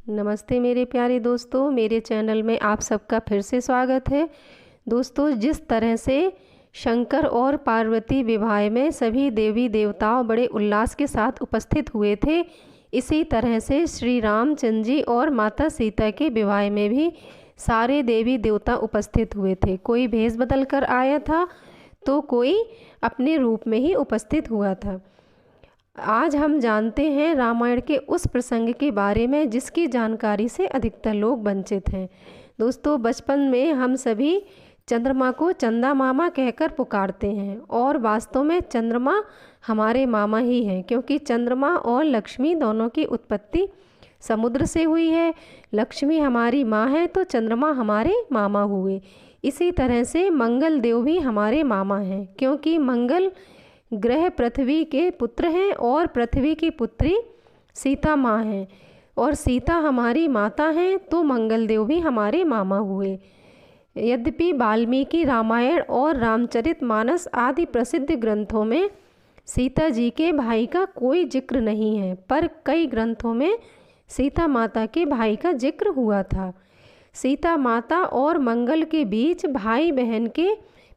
नमस्ते मेरे प्यारे दोस्तों, मेरे चैनल में आप सबका फिर से स्वागत है। दोस्तों, जिस तरह से शंकर और पार्वती विवाह में सभी देवी देवताओं बड़े उल्लास के साथ उपस्थित हुए थे, इसी तरह से श्री रामचंद्र जी और माता सीता के विवाह में भी सारे देवी देवता उपस्थित हुए थे। कोई भेष बदल कर आया था तो कोई अपने रूप में ही उपस्थित हुआ था। आज हम जानते हैं रामायण के उस प्रसंग के बारे में जिसकी जानकारी से अधिकतर लोग वंचित हैं। दोस्तों, बचपन में हम सभी चंद्रमा को चंदा मामा कहकर पुकारते हैं और वास्तव में चंद्रमा हमारे मामा ही हैं, क्योंकि चंद्रमा और लक्ष्मी दोनों की उत्पत्ति समुद्र से हुई है। लक्ष्मी हमारी माँ है तो चंद्रमा हमारे मामा हुए। इसी तरह से मंगल देव भी हमारे मामा हैं, क्योंकि मंगल ग्रह पृथ्वी के पुत्र हैं और पृथ्वी की पुत्री सीता माँ हैं, और सीता हमारी माता हैं तो मंगल देव भी हमारे मामा हुए। यद्यपि वाल्मीकि रामायण और रामचरितमानस आदि प्रसिद्ध ग्रंथों में सीता जी के भाई का कोई जिक्र नहीं है, पर कई ग्रंथों में सीता माता के भाई का जिक्र हुआ था। सीता माता और मंगल के बीच भाई बहन के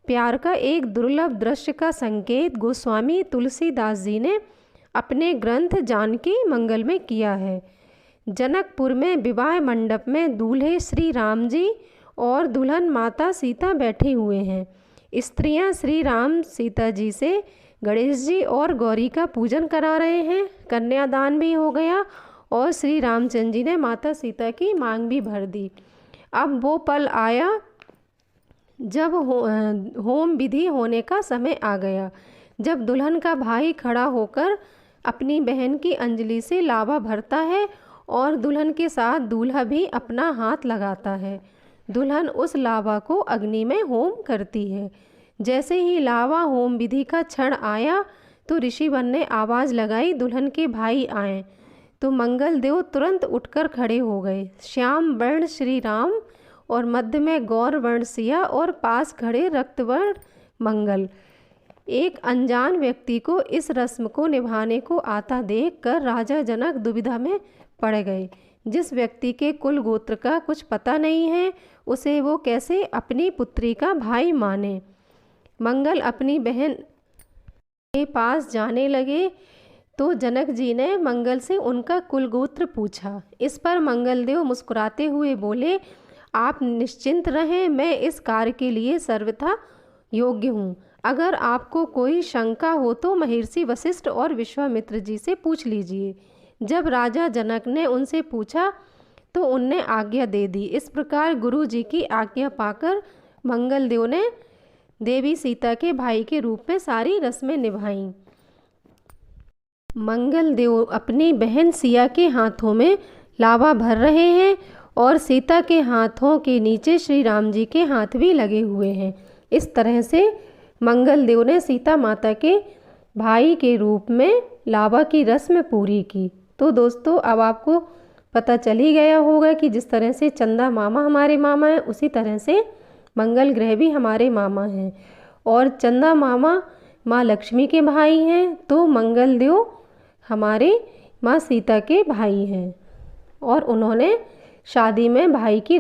प्यार का एक दुर्लभ दृश्य का संकेत गोस्वामी तुलसीदास जी ने अपने ग्रंथ जानकी मंगल में किया है। जनकपुर में विवाह मंडप में दूल्हे श्री राम जी और दुल्हन माता सीता बैठे हुए हैं। स्त्रियां श्री राम सीता जी से गणेश जी और गौरी का पूजन करा रहे हैं। कन्यादान भी हो गया और श्री रामचंद्र जी ने माता सीता की मांग भी भर दी। अब वो पल आया जब होम विधि होने का समय आ गया, जब दुल्हन का भाई खड़ा होकर अपनी बहन की अंजलि से लावा भरता है और दुल्हन के साथ दूल्हा भी अपना हाथ लगाता है। दुल्हन उस लावा को अग्नि में होम करती है। जैसे ही लावा होम विधि का क्षण आया तो ऋषिवन ने आवाज़ लगाई, दुल्हन के भाई आए। तो मंगल देव तुरंत उठकर खड़े हो गए। श्याम वर्ण श्री राम और मध्य में गौर वर्ण सिया और पास खड़े रक्तवर्ण मंगल। एक अनजान व्यक्ति को इस रस्म को निभाने को आता देखकर राजा जनक दुविधा में पड़ गए। जिस व्यक्ति के कुल गोत्र का कुछ पता नहीं है, उसे वो कैसे अपनी पुत्री का भाई माने। मंगल अपनी बहन के पास जाने लगे तो जनक जी ने मंगल से उनका कुल गोत्र पूछा। इस पर मंगल देव मुस्कुराते हुए बोले, आप निश्चिंत रहें, मैं इस कार्य के लिए सर्वथा योग्य हूँ। अगर आपको कोई शंका हो तो महर्षि वशिष्ठ और विश्वामित्र जी से पूछ लीजिए। जब राजा जनक ने उनसे पूछा तो उनने आज्ञा दे दी। इस प्रकार गुरु जी की आज्ञा पाकर मंगल देव ने देवी सीता के भाई के रूप में सारी रस्में निभाईं। मंगल देव अपनी बहन सिया के हाथों में लावा भर रहे हैं और सीता के हाथों के नीचे श्री राम जी के हाथ भी लगे हुए हैं। इस तरह से मंगल देव ने सीता माता के भाई के रूप में लावा की रस्म पूरी की। तो दोस्तों, अब आपको पता चल ही गया होगा कि जिस तरह से चंदा मामा हमारे मामा हैं, उसी तरह से मंगल ग्रह भी हमारे मामा हैं। और चंदा मामा माँ लक्ष्मी के भाई हैं, तो मंगल देव हमारे माँ सीता के भाई हैं और उन्होंने शादी में भाई की